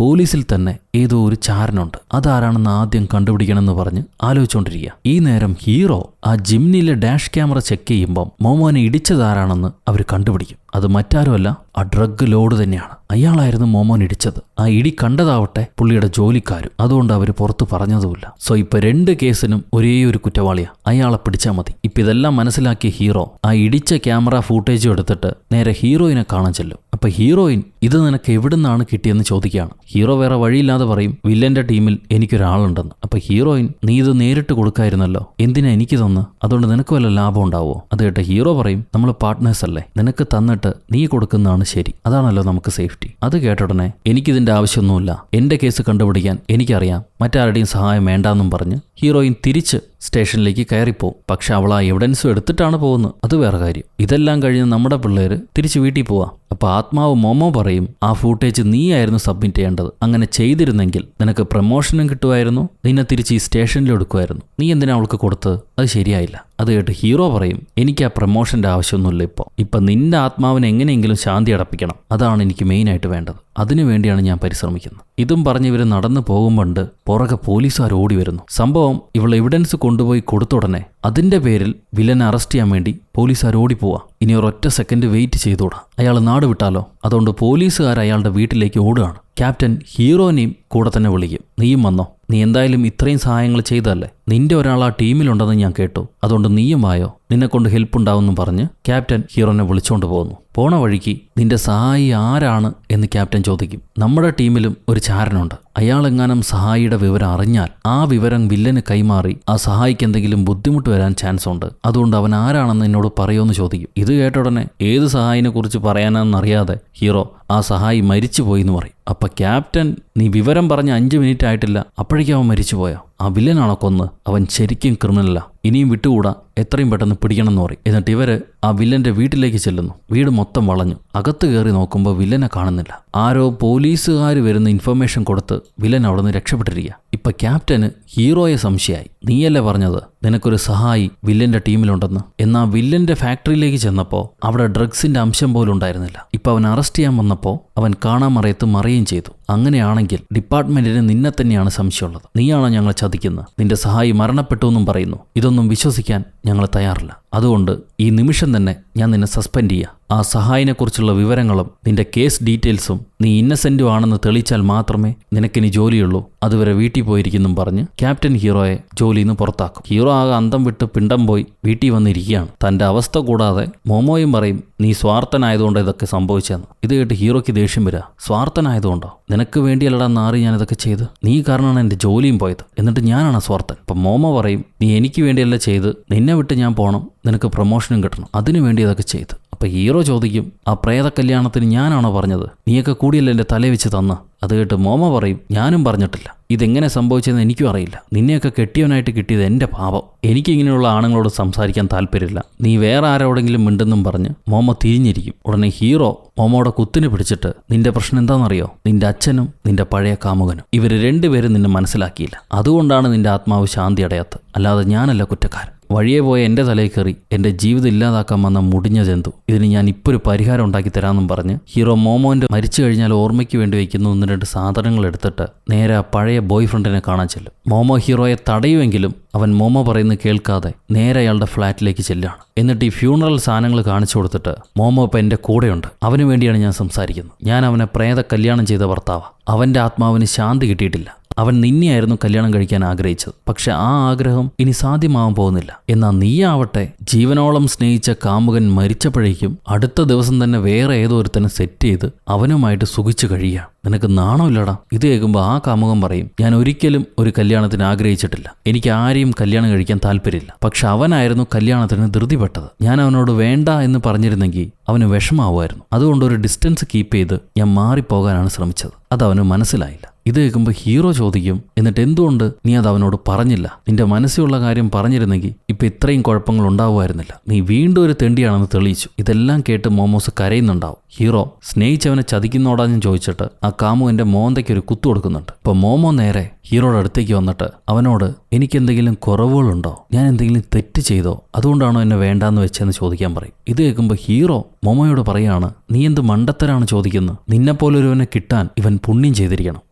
പോലീസിൽ തന്നെ ഏതോ ഒരു ചാരനുണ്ട്, അതാരാണെന്ന് ആദ്യം കണ്ടുപിടിക്കണമെന്ന് പറഞ്ഞ് ആലോചിച്ചുകൊണ്ടിരിക്കുക. ഈ നേരം ഹീറോ ആ ജിംനിയിലെ ഡാഷ് ക്യാമറ ചെക്ക് ചെയ്യുമ്പം മോമോനെ ഇടിച്ചതാരാണെന്ന് അവർ കണ്ടുപിടിക്കും. അത് മറ്റാരുമല്ല, ആ ഡ്രഗ് ലോഡ് തന്നെയാണ്. അയാളായിരുന്നു മോമോൻ ഇടിച്ചത്. ആ ഇടി കണ്ടതാവട്ടെ പുള്ളിയുടെ ജോലിക്കാരും. അതുകൊണ്ട് അവർ പുറത്ത് പറഞ്ഞതുമില്ല. സോ ഇപ്പൊ 2 കേസിനും ഒരേ ഒരു കുറ്റവാളിയാ, അയാളെ പിടിച്ചാൽ മതി. ഇപ്പൊ ഇതെല്ലാം മനസ്സിലാക്കിയ ഹീറോ ആ ഇടിച്ച ക്യാമറ ഫൂട്ടേജും എടുത്തിട്ട് നേരെ ഹീറോയിനെ കാണാൻ ചെല്ലും. അപ്പൊ ഹീറോയിൻ ഇത് നിനക്ക് എവിടുന്നാണ് കിട്ടിയെന്ന് ചോദിക്കുകയാണ്. ഹീറോ വേറെ വഴിയില്ലാതെ പറയും, വില്ലന്റെ ടീമിൽ എനിക്കൊരാളുണ്ടെന്ന്. അപ്പൊ ഹീറോയിൻ, നീ ഇത് നേരിട്ട് കൊടുക്കായിരുന്നല്ലോ, എന്തിനാ എനിക്ക് തന്ന്? അതുകൊണ്ട് നിനക്ക് വല്ല ലാഭം ഉണ്ടാവോ? അത് കേട്ട് ഹീറോ പറയും, നമ്മൾ പാർട്ട്നേഴ്സ് അല്ലേ, നിനക്ക് തന്നിട്ട് നീ കൊടുക്കുന്നതാണ് ശരി, അതാണല്ലോ നമുക്ക് സേഫ്റ്റി. അത് കേട്ടുടനെ എനിക്കിതിന്റെ ആവശ്യമൊന്നുമില്ല, എന്റെ കേസ് കണ്ടുപിടിക്കാൻ എനിക്കറിയാം, മറ്റാരുടെയും സഹായം വേണ്ടാന്നും പറഞ്ഞ് ഹീറോയിൻ തിരിച്ച് സ്റ്റേഷനിലേക്ക് കയറിപ്പോവും. പക്ഷെ അവൾ ആ എവിഡൻസും എടുത്തിട്ടാണ് പോകുന്നത്, അത് വേറെ കാര്യം. ഇതെല്ലാം കഴിഞ്ഞ് നമ്മുടെ പിള്ളേര് തിരിച്ച് വീട്ടിൽ പോവാ. അപ്പൊ ആത്മാവ് മോമോ പറയും, ആ ഫൂട്ടേജ് നീയായിരുന്നു സബ്മിറ്റ് ചെയ്യേണ്ടത്, അങ്ങനെ ചെയ്തിരുന്നെങ്കിൽ നിനക്ക് പ്രമോഷനും കിട്ടുമായിരുന്നു, നിന്നെ തിരിച്ച് ഈ സ്റ്റേഷനിൽ എടുക്കുമായിരുന്നു, നീ എന്തിനാ അവൾക്ക് കൊടുത്തത്? അത് ശരിയായില്ല. അത് കേട്ട് ഹീറോ പറയും, എനിക്ക് ആ പ്രമോഷന്റെ ആവശ്യമൊന്നുമില്ല, ഇപ്പൊ നിന്റെ ആത്മാവിനെ എങ്ങനെയെങ്കിലും ശാന്തി അടപ്പിക്കണം, അതാണ് എനിക്ക് മെയിനായിട്ട് വേണ്ടത്, അതിനു വേണ്ടിയാണ് ഞാൻ പരിശ്രമിക്കുന്നത്. ഇതും പറഞ്ഞ് ഇവർ നടന്നു പോകുമ്പോണ്ട് പുറകെ പോലീസുകാർ ഓടി വരുന്നു. സംഭവം ഇവൾ എവിഡൻസ് കൊണ്ടുപോയി കൊടുത്തുടനെ അതിന്റെ പേരിൽ വില്ലനെ അറസ്റ്റ് ചെയ്യാൻ വേണ്ടി പോലീസുകാർ ഓടിപ്പോവാ. ഇനി ഒരൊറ്റ സെക്കൻഡ് വെയിറ്റ് ചെയ്തോടാ, അയാൾ നാട് വിട്ടാലോ? അതുകൊണ്ട് പോലീസുകാർ അയാളുടെ വീട്ടിലേക്ക് ഓടുകയാണ്. ക്യാപ്റ്റൻ ഹീറോനെയും കൂടെ തന്നെ വിളിക്കും, നീയും വന്നോ, നീ എന്തായാലും ഇത്രയും സഹായങ്ങൾ ചെയ്തല്ലേ, നിന്റെ ഒരാൾ ആ ടീമിലുണ്ടെന്ന് ഞാൻ കേട്ടു, അതുകൊണ്ട് നീയും വായോ, നിന്നെക്കൊണ്ട് ഹെൽപ്പ് ഉണ്ടാവുമെന്നും പറഞ്ഞ് ക്യാപ്റ്റൻ ഹീറോനെ വിളിച്ചോണ്ട് പോകുന്നു. പോണ വഴിക്ക് നിന്റെ സഹായി ആരാണ് എന്ന് ക്യാപ്റ്റൻ ചോദിക്കും. നമ്മുടെ ടീമിലും ഒരു ചാരനുണ്ട്, അയാളെങ്ങാനും സഹായിയുടെ വിവരം അറിഞ്ഞാൽ ആ വിവരം വില്ലന് കൈമാറി ആ സഹായിക്ക് എന്തെങ്കിലും ബുദ്ധിമുട്ട് വരാൻ ചാൻസ് ഉണ്ട്, അതുകൊണ്ട് അവൻ ആരാണെന്ന് എന്നോട് പറയുമെന്ന് ചോദിക്കും. ഇത് കേട്ട ഉടനെ ഏത് സഹായിനെ കുറിച്ച് പറയാനെന്നറിയാതെ ഹീറോ ആ സഹായി മരിച്ചുപോയി എന്ന് പറയും. അപ്പൊ ക്യാപ്റ്റൻ, നീ വിവരം പറഞ്ഞ് 5 മിനിറ്റ് ആയിട്ടില്ല, അപ്പോഴേക്കും അവൻ മരിച്ചുപോയോ? ആ വില്ലനാണോ കൊന്ന്? അവൻ ശരിക്കും ക്രിമിനലാ, ഇനിയും വിട്ടുകൂടാ, എത്രയും പെട്ടെന്ന് പിടിക്കണമെന്ന് പറയും. എന്നിട്ട് ഇവര് ആ വില്ലന്റെ വീട്ടിലേക്ക് ചെല്ലുന്നു. വീട് മൊത്തം വളഞ്ഞു. അകത്ത് കയറി നോക്കുമ്പോൾ വില്ലനെ കാണുന്നില്ല. ആരോ പോലീസുകാർ വരുന്ന ഇൻഫർമേഷൻ കൊടുത്ത് വില്ലൻ അവിടെ നിന്ന് രക്ഷപ്പെട്ടിരിക്കുക. ഇപ്പൊ ക്യാപ്റ്റന് ഹീറോയെ സംശയമായി. നീയല്ലേ പറഞ്ഞത് നിനക്കൊരു സഹായി വില്ലന്റെ ടീമിലുണ്ടെന്ന്? എന്നാൽ വില്ലന്റെ ഫാക്ടറിയിലേക്ക് ചെന്നപ്പോൾ അവിടെ ഡ്രഗ്സിന്റെ അംശം പോലും ഉണ്ടായിരുന്നില്ല. ഇപ്പൊ അവൻ അറസ്റ്റ് ചെയ്യാൻ വന്നപ്പോൾ അവൻ കാണാൻ മറയത്ത് മറിയുകയും ചെയ്തു. അങ്ങനെയാണെങ്കിൽ ഡിപ്പാർട്ട്മെന്റിന് നിന്നെ തന്നെയാണ് സംശയമുള്ളത്, നീയാണോ ഞങ്ങളെ ചതിക്കുന്നത്? നിന്റെ സഹായി മരണപ്പെട്ടു എന്നും പറയുന്നു. ഇതൊന്നും വിശ്വസിക്കാൻ ഞങ്ങൾ തയ്യാറില്ല. അതുകൊണ്ട് ഈ നിമിഷം തന്നെ ഞാൻ നിന്നെ സസ്പെൻഡ് ചെയ്യുക. ആ സഹായിനെക്കുറിച്ചുള്ള വിവരങ്ങളും നിന്റെ കേസ് ഡീറ്റെയിൽസും നീ ഇന്നസെന്റും ആണെന്ന് തെളിയിച്ചാൽ മാത്രമേ നിനക്കിനി ജോലിയുള്ളൂ. അതുവരെ വീട്ടിൽ പോയിരിക്കുന്നും പറഞ്ഞ് ക്യാപ്റ്റൻ ഹീറോയെ ജോലിയിൽ നിന്ന് പുറത്താക്കും. ഹീറോ ആകെ അന്തം വിട്ട് പിണ്ടം പോയി വീട്ടിൽ വന്നിരിക്കുകയാണ്. തന്റെ അവസ്ഥ കൂടാതെ മോമോയും പറയും, നീ സ്വാർത്ഥനായതുകൊണ്ട് ഇതൊക്കെ സംഭവിച്ചെന്ന്. ഇത് കേട്ട് ഹീറോയ്ക്ക് ദേഷ്യം വരിക. സ്വാർത്ഥനായതുകൊണ്ടോ? നിനക്ക് വേണ്ടിയല്ലടാ നാറി ഞാനിതൊക്കെ ചെയ്ത്, നീ കാരണമാണ് എൻ്റെ ജോലിയും പോയത്, എന്നിട്ട് ഞാനാണ് സ്വാർത്ഥൻ. അപ്പം മോമോ പറയും, നീ എനിക്ക് വേണ്ടിയല്ല ചെയ്ത്, നിന്നെ വിട്ട് ഞാൻ പോകണം, നിനക്ക് പ്രൊമോഷനും കിട്ടണം, അതിനു വേണ്ടി ഇതൊക്കെ ചെയ്ത്. അപ്പം ഹീറോ ചോദിക്കും, ആ പ്രേത കല്യാണത്തിന് ഞാനാണോ പറഞ്ഞത്? നീയൊക്കെ കൂടിയല്ലേ എൻ്റെ തലേ വെച്ച് തന്ന്? അത് കേട്ട് മോമോ പറയും, ഞാനും പറഞ്ഞിട്ടില്ല, ഇതെങ്ങനെ സംഭവിച്ചതെന്ന് എനിക്കും അറിയില്ല, നിന്നെയൊക്കെ കെട്ടിയവനായിട്ട് കിട്ടിയത് എൻ്റെ പാപം, എനിക്കിങ്ങനെയുള്ള ആണുങ്ങളോട് സംസാരിക്കാൻ താല്പര്യമില്ല, നീ വേറെ ആരോടെങ്കിലും മിണ്ടെന്നും പറഞ്ഞ് മോമോ തിരിഞ്ഞിരിക്കും. ഉടനെ ഹീറോ മോമോയുടെ കുത്തിന് പിടിച്ചിട്ട്, നിന്റെ പ്രശ്നം എന്താണെന്നറിയോ? നിന്റെ അച്ഛനും നിന്റെ പഴയ കാമുകനും, ഇവർ രണ്ടുപേരും നിന്നെ മനസ്സിലാക്കിയില്ല, അതുകൊണ്ടാണ് നിന്റെ ആത്മാവ് ശാന്തി അടയാത്തത്, അല്ലാതെ ഞാനല്ല കുറ്റക്കാരൻ. വഴിയെ പോയ എൻ്റെ തലയിൽ കയറി എൻ്റെ ജീവിതം ഇല്ലാതാക്കാൻ വന്ന മുടിഞ്ഞ ജന്തു, ഇതിന് ഞാൻ ഇപ്പോൾ ഒരു പരിഹാരം ഉണ്ടാക്കി തരാമെന്നും പറഞ്ഞ് ഹീറോ മോമോൻ്റെ മരിച്ചു കഴിഞ്ഞാൽ ഓർമ്മയ്ക്ക് വേണ്ടി വയ്ക്കുന്ന 1-2 സാധനങ്ങൾ എടുത്തിട്ട് നേരെ ആ പഴയ ബോയ് ഫ്രണ്ടിനെ കാണാൻ ചെല്ലും. മോമോ ഹീറോയെ തടയുമെങ്കിലും അവൻ മോമോ പറയുന്നത് കേൾക്കാതെ നേരെ അയാളുടെ ഫ്ലാറ്റിലേക്ക് ചെല്ലുകയാണ്. എന്നിട്ട് ഈ ഫ്യൂണറൽ സാധനങ്ങൾ കാണിച്ചു കൊടുത്തിട്ട്, മോമോ ഇപ്പം എൻ്റെ കൂടെയുണ്ട്, അവന് വേണ്ടിയാണ് ഞാൻ സംസാരിക്കുന്നത്, ഞാൻ അവനെ പ്രേത കല്യാണം ചെയ്ത ഭർത്താവാ, അവൻ്റെ ആത്മാവിന് ശാന്തി കിട്ടിയിട്ടില്ല, അവൻ നിന്നെയായിരുന്നു കല്യാണം കഴിക്കാൻ ആഗ്രഹിച്ചത്, പക്ഷെ ആ ആഗ്രഹം ഇനി സാധ്യമാവാൻ പോകുന്നില്ല. എന്നാൽ നീയാവട്ടെ ജീവനോളം സ്നേഹിച്ച കാമുകൻ മരിച്ചപ്പോഴേക്കും അടുത്ത ദിവസം തന്നെ വേറെ ഏതോ ഒരുത്തനെ സെറ്റ് ചെയ്ത് അവനുമായിട്ട് സുഖിച്ചു കഴിയുക. നിനക്ക് നാണമില്ലടാ. ഇത് കേൾക്കുമ്പോൾ ആ കാമുകൻ പറയും, ഞാൻ ഒരിക്കലും ഒരു കല്യാണത്തിന് ആഗ്രഹിച്ചിട്ടില്ല, എനിക്ക് ആരെയും കല്യാണം കഴിക്കാൻ താല്പര്യമില്ല, പക്ഷെ അവനായിരുന്നു കല്യാണത്തിന് ധൃതിപ്പെട്ടത്, ഞാൻ അവനോട് വേണ്ട എന്ന് പറഞ്ഞിരുന്നെങ്കിൽ അവന് വിഷമാവുമായിരുന്നു, അതുകൊണ്ട് ഒരു ഡിസ്റ്റൻസ് കീപ്പ് ചെയ്ത് ഞാൻ മാറിപ്പോകാനാണ് ശ്രമിച്ചത്, അതവന് മനസ്സിലായില്ല. ഇത് കേൾക്കുമ്പോൾ ഹീറോ ചോദിക്കും, എന്നിട്ട് എന്തുകൊണ്ട് നീ അത് അവനോട് പറഞ്ഞില്ല? നിന്റെ മനസ്സിലുള്ള കാര്യം പറഞ്ഞിരുന്നെങ്കിൽ ഇപ്പം ഇത്രയും കുഴപ്പങ്ങൾ ഉണ്ടാവുമായിരുന്നില്ല, നീ വീണ്ടും ഒരു തെണ്ടിയാണെന്ന് തെളിയിച്ചു. ഇതെല്ലാം കേട്ട് മോമോസ് കരയുന്നുണ്ടാവും. ഹീറോ സ്നേഹിച്ചവനെ ചതിക്കുന്നോടാന്ന് ചോദിച്ചിട്ട് ആ കാമുകൻ്റെ മോന്തയ്ക്ക് ഒരു കുത്തു കൊടുക്കുന്നുണ്ട്. ഇപ്പം മോമോ നേരെ ഹീറോയുടെ അടുത്തേക്ക് വന്നിട്ട് അവനോട്, എനിക്കെന്തെങ്കിലും കുറവുകളുണ്ടോ, ഞാൻ എന്തെങ്കിലും തെറ്റ് ചെയ്തോ, അതുകൊണ്ടാണോ എന്നെ വേണ്ടാന്ന് വെച്ചെന്ന് ചോദിക്കാൻ പറയും. ഇത് കേൾക്കുമ്പോൾ ഹീറോ മോമോയോട് പറയാണ്, നീ എന്ത് മണ്ടത്തരാണ് ചോദിക്കുന്നത്, നിന്നെപ്പോലൊരുവനെ കിട്ടാൻ ഇവൻ പുണ്യം ചെയ്തിരിക്കണം,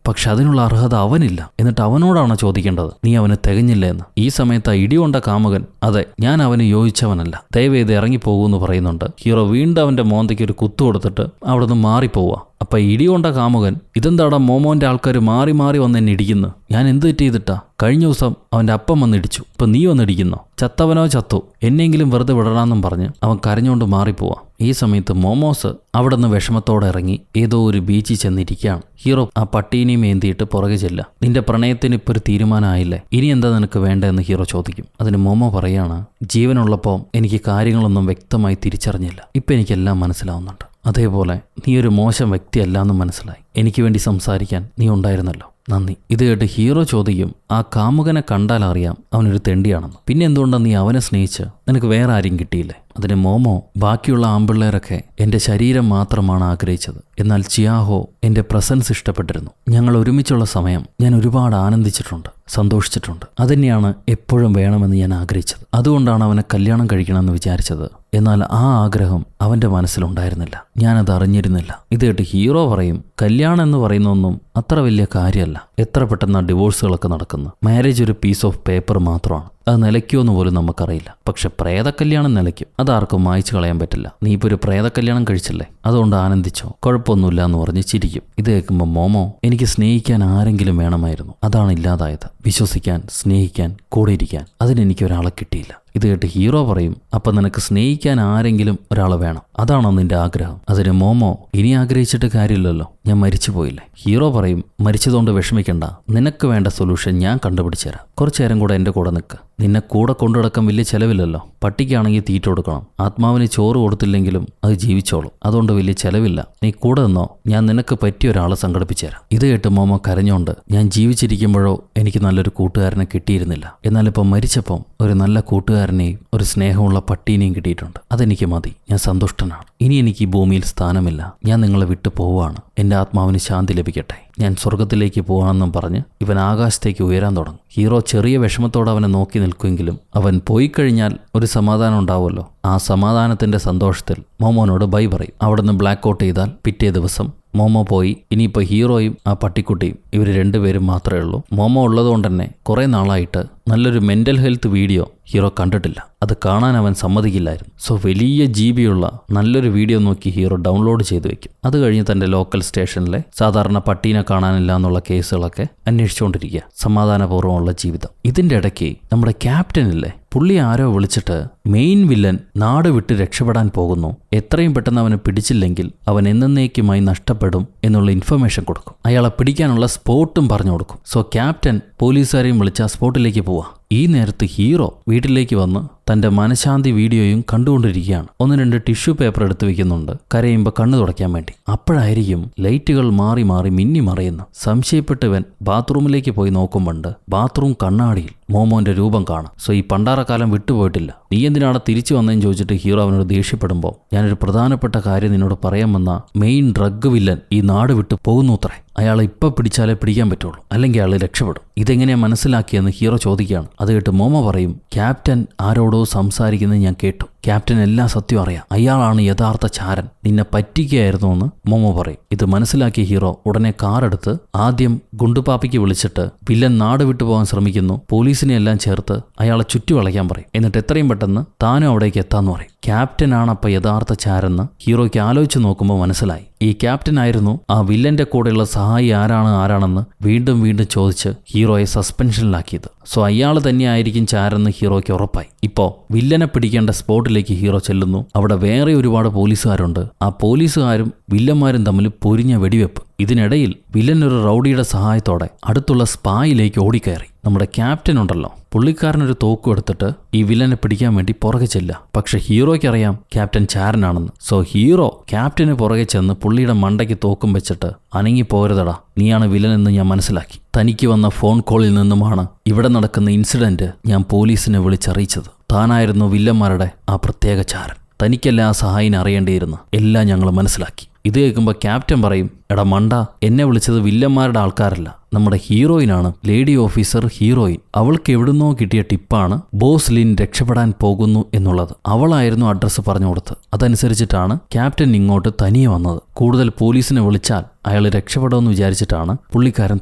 പക്ഷെ അതിനുള്ള അർഹത അവനില്ല. എന്നിട്ട് അവനോടാണ് ചോദിക്കേണ്ടത്, നീ അവന് തികഞ്ഞില്ല എന്ന്. ഈ സമയത്ത് ഇടികൊണ്ട കാമുകൻ, അതെ, ഞാൻ അവന് യോജിച്ചവനല്ല, ദയവേത് ഇറങ്ങിപ്പോകൂന്ന് പറയുന്നുണ്ട്. ഹീറോ വീണ്ടും അവന്റെ മോന്തയ്ക്ക് ഒരു കുത്തു കൊടുത്തിട്ട് അവിടുന്ന് മാറിപ്പോവുക. അപ്പൊ ഇടികൊണ്ട കാമുകൻ, ഇതെന്താടാ മോമോന്റെ ആൾക്കാർ മാറി മാറി വന്ന് എന്നെ ഇടിക്കുന്നു, ഞാൻ എന്ത് തെറ്റ് ചെയ്തിട്ടാ? കഴിഞ്ഞ ദിവസം അവന്റെ അപ്പം വന്നിടിച്ചു, ഇപ്പൊ നീ വന്നിടിക്കുന്നോ? ചത്തവനോ ചത്തു, എന്നെങ്കിലും വെറുതെ വിടണമെന്നും പറഞ്ഞ് അവൻ കരഞ്ഞുകൊണ്ട് മാറിപ്പോവാ. ഈ സമയത്ത് മോമോസ് അവിടെ നിന്ന് വിഷമത്തോടെ ഇറങ്ങി ഏതോ ഒരു ബീച്ചിൽ ചെന്നിരിക്കുകയാണ്. ഹീറോ ആ പട്ടീനെയും ഏന്തിയിട്ട് പുറകെ ചെല്ല. നിന്റെ പ്രണയത്തിന് ഇപ്പോൾ ഒരു തീരുമാനമായില്ലേ, ഇനി എന്താ നിനക്ക് വേണ്ടതെന്ന് ഹീറോ ചോദിക്കും. അതിന് മോമോ പറയാണ്, ജീവനുള്ളപ്പോൾ എനിക്ക് കാര്യങ്ങളൊന്നും വ്യക്തമായി തിരിച്ചറിഞ്ഞില്ല, ഇപ്പം എനിക്കെല്ലാം മനസ്സിലാവുന്നുണ്ട്. അതേപോലെ നീ ഒരു മോശം വ്യക്തിയല്ല എന്ന് മനസ്സിലായി. എനിക്ക് വേണ്ടി സംസാരിക്കാൻ നീ ഉണ്ടായിരുന്നല്ലോ, നന്ദി. ഇത് കേട്ട് ഹീറോ ചോദിക്കും, ആ കാമുകനെ കണ്ടാൽ അറിയാം അവനൊരു തെണ്ടിയാണെന്ന്. പിന്നെ എന്തുകൊണ്ടാണ് നീ അവനെ സ്നേഹിച്ച് നിനക്ക് വേറെ ആരും കിട്ടിയില്ലേ? അതിന് മോമോ, ബാക്കിയുള്ള ആമ്പിള്ളേരൊക്കെ എൻ്റെ ശരീരം മാത്രമാണ് ആഗ്രഹിച്ചത്, എന്നാൽ ചിയാഹോ എൻ്റെ പ്രസൻസ് ഇഷ്ടപ്പെട്ടിരുന്നു. ഞങ്ങൾ ഒരുമിച്ചുള്ള സമയം ഞാൻ ഒരുപാട് ആനന്ദിച്ചിട്ടുണ്ട്, സന്തോഷിച്ചിട്ടുണ്ട്. അതുതന്നെയാണ് എപ്പോഴും വേണമെന്ന് ഞാൻ ആഗ്രഹിച്ചത്. അതുകൊണ്ടാണ് അവനെ കല്യാണം കഴിക്കണമെന്ന് വിചാരിച്ചത്. എന്നാൽ ആ ആഗ്രഹം അവൻ്റെ മനസ്സിലുണ്ടായിരുന്നില്ല, ഞാനത് അറിഞ്ഞിരുന്നില്ല. ഇത് കേട്ട് ഹീറോ പറയും, കല്യാണം എന്ന് പറയുന്നൊന്നും അത്ര വലിയ കാര്യമല്ല. എത്ര പെട്ടെന്ന് ഡിവോഴ്സുകളൊക്കെ നടക്കുന്നു. മാരേജ് ഒരു പീസ് ഓഫ് പേപ്പർ മാത്രമാണ്, അത് നിലയ്ക്കുമെന്ന് പോലും നമുക്കറിയില്ല. പക്ഷെ പ്രേതക്കല്യാണം നിലയ്ക്കും, അതാർക്കും മായ്ച്ചു കളയാൻ പറ്റില്ല. നീ ഇപ്പോൾ ഒരു പ്രേതക്കല്യാണം കഴിച്ചില്ലേ, അതുകൊണ്ട് ആനന്ദിച്ചോ, കുഴപ്പമൊന്നുമില്ല എന്ന് പറഞ്ഞ് ചിരിക്കും. ഇത് കേൾക്കുമ്പോൾ മോമോ, എനിക്ക് സ്നേഹിക്കാൻ ആരെങ്കിലും വേണമായിരുന്നു, അതാണ് ഇല്ലാതായത്. വിശ്വസിക്കാൻ, സ്നേഹിക്കാൻ, കൂടെ ഇരിക്കാൻ, അതിനെനിക്ക് ഒരാളെ കിട്ടിയില്ല. ഇത് കേട്ട് ഹീറോ പറയും, അപ്പം നിനക്ക് സ്നേഹിക്കാൻ ആരെങ്കിലും ഒരാൾ വേണം, അതാണോ നിന്റെ ആഗ്രഹം? അതിന് മോമോ, ഇനി ആഗ്രഹിച്ചിട്ട് കാര്യമില്ലല്ലോ, ഞാൻ മരിച്ചു പോയില്ലേ. ഹീറോ പറയും, മരിച്ചതുകൊണ്ട് വിഷമിക്കണ്ട, നിനക്ക് വേണ്ട സൊല്യൂഷൻ ഞാൻ കണ്ടുപിടിച്ചു തരാം. കുറച്ചു നേരം കൂടെ എൻ്റെ കൂടെ നിൽക്ക്. നിന്നെ കൂടെ കൊണ്ടുനടക്കാൻ വലിയ ചെലവില്ലല്ലോ. പട്ടിക്കാണെങ്കിൽ തീറ്റ കൊടുക്കണം, ആത്മാവിന് ചോറ് കൊടുത്തില്ലെങ്കിലും അത് ജീവിച്ചോളും, അതുകൊണ്ട് വലിയ ചെലവില്ല. നീ കൂടെ നിന്നോ, ഞാൻ നിനക്ക് പറ്റിയ ഒരാളെ സംഘടിപ്പിച്ചു തരാം. ഇത് കേട്ട് മോമോ കരഞ്ഞോണ്ട്, ഞാൻ ജീവിച്ചിരിക്കുമ്പോഴോ എനിക്ക് നല്ലൊരു കൂട്ടുകാരനെ കിട്ടിയിരുന്നില്ല, എന്നാലിപ്പോൾ മരിച്ചപ്പം ഒരു നല്ല കൂട്ടുകാരനെയും ഒരു സ്നേഹമുള്ള പട്ടീനെയും കിട്ടിയിട്ടുണ്ട്. അതെനിക്ക് മതി, ഞാൻ സന്തുഷ്ടനാണ്. ഇനി എനിക്ക് ഈ ഭൂമിയിൽ സ്ഥാനമില്ല, ഞാൻ നിങ്ങളെ വിട്ടു പോവുകയാണ്. എൻ്റെ ആത്മാവിന് ശാന്തി ലഭിക്കട്ടെ, ഞാൻ സ്വർഗത്തിലേക്ക് പോവാണെന്നും പറഞ്ഞ് ഇവൻ ആകാശത്തേക്ക് ഉയരാൻ തുടങ്ങും. ഹീറോ ചെറിയ വിഷമത്തോടെ അവനെ നോക്കി നിൽക്കുമെങ്കിലും അവൻ പോയി കഴിഞ്ഞാൽ ഒരു സമാധാനം ഉണ്ടാവുമല്ലോ. ആ സമാധാനത്തിന്റെ സന്തോഷത്തിൽ മോമോനോട് ബൈ പറയും. അവിടെ നിന്ന് ബ്ലാക്ക് ഔട്ട് ചെയ്താൽ പിറ്റേ ദിവസം മോമോ പോയി. ഇനിയിപ്പോൾ ഹീറോയും ആ പട്ടിക്കുട്ടിയും ഇവർ രണ്ടുപേരും മാത്രമേ ഉള്ളൂ. മോമോ ഉള്ളതുകൊണ്ട് തന്നെ കുറേ നാളായിട്ട് നല്ലൊരു മെൻ്റൽ ഹെൽത്ത് വീഡിയോ ഹീറോ കണ്ടിട്ടില്ല, അത് കാണാൻ അവൻ സമ്മതിക്കില്ലായിരുന്നു. സോ വലിയ GB ഉള്ള നല്ലൊരു വീഡിയോ നോക്കി ഹീറോ ഡൗൺലോഡ് ചെയ്ത് വെക്കും. അത് കഴിഞ്ഞ് തൻ്റെ ലോക്കൽ സ്റ്റേഷനിലെ സാധാരണ പട്ടീനെ കാണാനില്ല എന്നുള്ള കേസുകളൊക്കെ അന്വേഷിച്ചുകൊണ്ടിരിക്കുക, സമാധാനപൂർവ്വമുള്ള ജീവിതം. ഇതിൻ്റെ ഇടയ്ക്ക് നമ്മുടെ ക്യാപ്റ്റനില്ലേ, പുള്ളി ആരോ വിളിച്ചിട്ട് മെയിൻ വില്ലൻ നാട് വിട്ട് രക്ഷപ്പെടാൻ പോകുന്നു, എത്രയും പെട്ടെന്ന് അവനെ പിടിച്ചില്ലെങ്കിൽ അവൻ എന്നേക്കുമായി നഷ്ടപ്പെടും എന്നുള്ള ഇൻഫർമേഷൻ കൊടുക്കും. അയാളെ പിടിക്കാനുള്ള സ്പോട്ടും പറഞ്ഞു കൊടുക്കും. സോ ക്യാപ്റ്റൻ പോലീസുകാരെയും വിളിച്ച് ആ സ്പോട്ടിലേക്ക് പോവാ. ഈ നേരത്ത് ഹീറോ വീട്ടിലേക്ക് വന്ന് തൻ്റെ മനഃശാന്തി വീഡിയോയും കണ്ടുകൊണ്ടിരിക്കുകയാണ്. 1-2 ടിഷ്യൂ പേപ്പർ എടുത്ത് വെക്കുന്നുണ്ട്, കരയുമ്പോൾ കണ്ണു തുടയ്ക്കാൻ വേണ്ടി. അപ്പോഴായിരിക്കും ലൈറ്റുകൾ മാറി മാറി മിന്നി മറയുന്നു. സംശയപ്പെട്ടവൻ ബാത്റൂമിലേക്ക് പോയി നോക്കുമ്പോണ്ട് ബാത്റൂം കണ്ണാടിയിൽ മോമോന്റെ രൂപം കാണും. സോ ഈ പണ്ടാറക്കാലം വിട്ടുപോയിട്ടില്ല, നീ എന്തിനാണ് തിരിച്ചു വന്നതെന്ന് ചോദിച്ചിട്ട് ഹീറോ അവനോട് ദേഷ്യപ്പെടുമ്പോൾ, ഞാനൊരു പ്രധാനപ്പെട്ട കാര്യം നിന്നോട് പറയാമെന്ന മെയിൻ ഡ്രഗ് വില്ലൻ ഈ നാട് വിട്ട് പോകുന്നുത്രേ, അയാളെ ഇപ്പം പിടിച്ചാലേ പിടിക്കാൻ പറ്റുള്ളൂ, അല്ലെങ്കിൽ അയാൾ രക്ഷപ്പെടും. ഇതെങ്ങനെയാണ് മനസ്സിലാക്കിയെന്ന് ഹീറോ ചോദിക്കുകയാണ്. അത് കേട്ട് മോമോ പറയും, ക്യാപ്റ്റൻ ആരോടോ സംസാരിക്കുന്നത് ഞാൻ കേട്ടു, ക്യാപ്റ്റൻ എല്ലാ സത്യം അറിയാം, അയാളാണ് യഥാർത്ഥ ചാരൻ, നിന്നെ പറ്റിക്കുകയായിരുന്നു എന്ന് മോമോ പറയും. ഇത് മനസ്സിലാക്കിയ ഹീറോ ഉടനെ കാറെടുത്ത് ആദ്യം ഗുണ്ടുപാപ്പിക്ക് വിളിച്ചിട്ട് വില്ലൻ നാട് വിട്ടുപോകാൻ ശ്രമിക്കുന്നു, പോലീസിനെ എല്ലാം ചേർത്ത് അയാളെ ചുറ്റുവളയ്ക്കാൻ പറയും. എന്നിട്ട് എത്രയും പെട്ടെന്ന് താനും അവിടേക്ക് എത്താന്ന് പറയും. ക്യാപ്റ്റനാണ് അപ്പം യഥാർത്ഥ ചാരെന്ന് ഹീറോയ്ക്ക് ആലോചിച്ച് നോക്കുമ്പോൾ മനസ്സിലായി. ഈ ക്യാപ്റ്റൻ ആയിരുന്നു ആ വില്ലന്റെ കൂടെയുള്ള സഹായി ആരാണെന്ന് വീണ്ടും വീണ്ടും ചോദിച്ച് ഹീറോയെ സസ്പെൻഷനിലാക്കിയത്. സോ അയാൾ തന്നെയായിരിക്കും ചാരെന്ന് ഹീറോയ്ക്ക് ഉറപ്പായി. ഇപ്പോൾ വില്ലനെ പിടിക്കേണ്ട സ്പോട്ടിലേക്ക് ഹീറോ ചെല്ലുന്നു. അവിടെ വേറെ ഒരുപാട് പോലീസുകാരുണ്ട്. ആ പോലീസുകാരും വില്ലന്മാരും തമ്മിൽ പൊരിഞ്ഞ വെടിവെപ്പ്. ഇതിനിടയിൽ വില്ലൻ ഒരു റൗഡിയുടെ സഹായത്തോടെ അടുത്തുള്ള സ്പായിലേക്ക് ഓടിക്കയറി. നമ്മുടെ ക്യാപ്റ്റൻ ഉണ്ടല്ലോ, പുള്ളിക്കാരനൊരു തോക്കും എടുത്തിട്ട് ഈ വില്ലനെ പിടിക്കാൻ വേണ്ടി പുറകെ ചെല്ല. പക്ഷെ ഹീറോയ്ക്കറിയാം ക്യാപ്റ്റൻ ചാരനാണെന്ന്. സോ ഹീറോ ക്യാപ്റ്റന് പുറകെ ചെന്ന് പുള്ളിയുടെ മണ്ടയ്ക്ക് തോക്കും വെച്ചിട്ട്, അനങ്ങിപ്പോരുതടാ, നീയാണ് വില്ലൻ എന്ന് ഞാൻ മനസ്സിലാക്കി. തനിക്ക് വന്ന ഫോൺ കോളിൽ നിന്നുമാണ് ഇവിടെ നടക്കുന്ന ഇൻസിഡന്റ് ഞാൻ പോലീസിനെ വിളിച്ചറിയിച്ചത്. താനായിരുന്നു വില്ലന്മാരുടെ ആ പ്രത്യേക ചാരൻ. തനിക്കല്ല ആ സഹായിനെ അറിയേണ്ടിയിരുന്ന എല്ലാം ഞങ്ങൾ മനസ്സിലാക്കി. ഇത് കേൾക്കുമ്പോൾ ക്യാപ്റ്റൻ പറയും, എടാ മണ്ട, എന്നെ വിളിച്ചത് വില്ലന്മാരുടെ ആൾക്കാരല്ല, നമ്മുടെ ഹീറോയിനാണ്, ലേഡി ഓഫീസർ ഹീറോയിൻ. അവൾക്ക് എവിടുന്നോ കിട്ടിയ ടിപ്പാണ് ബോസ് ലിൻ രക്ഷപ്പെടാൻ പോകുന്നു എന്നുള്ളത്. അവളായിരുന്നു അഡ്രസ്സ് പറഞ്ഞു കൊടുത്തത്. അതനുസരിച്ചിട്ടാണ് ക്യാപ്റ്റൻ ഇങ്ങോട്ട് തനിയെ വന്നത്. കൂടുതൽ പോലീസിനെ വിളിച്ചാൽ അയാൾ രക്ഷപ്പെടുമെന്ന് വിചാരിച്ചിട്ടാണ് പുള്ളിക്കാരൻ